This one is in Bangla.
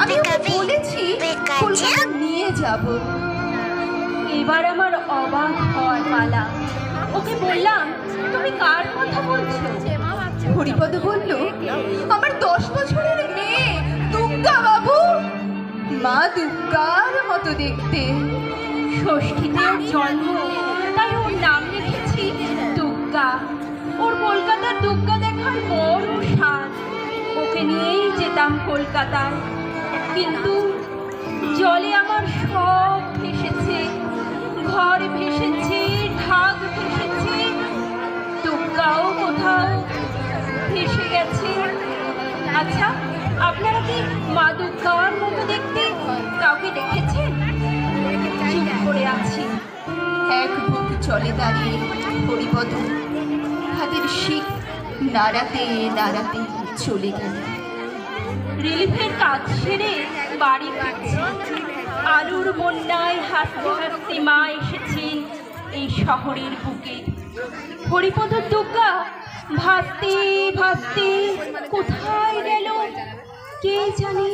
আমি ওকে বলেছি কলকাতা নিয়ে যাব। এবার আমার অবাক হওয়ার পালা। ওকে বললাম, তুমি কার কথা বলছো? হরিপদ বলল, আমার 10 বছরের মেয়ে দুর্গা বাবু। মা দুর্গার মতো দেখতে। ষষ্ঠীতে ওর জন্ম, তাই ওর নাম রেখেছি দুর্গা। ওর কলকাতার দুর্গা দেখার বড় স্বাদ। ওকে নিয়েই যেতাম কলকাতায়, কিন্তু জলে আমার সব ভেসেছে। ঘর ভেসেছে, ঢাক ভেসেছে, দুর্গাও কোথাও ভেসে গেছে। আচ্ছা, আপনারা কি মা দুর্গার মতো দেখতে কাউকে দেখেছেন? চুপ করে আছি। এক বুক চলে দাঁড়িয়ে হরিপদ হাতের শিক নাড়াতে নাড়াতে চলে গেল। রিলিফের কাজ সেরে বাড়ি ফিরছে। আলুর বন্যায় হাসতে হাসতে মা এসেছেন এই শহরের বুকে। হরিপদ দুর্গা ভাসতে ভাসতে কোথায় গেল কে জানে।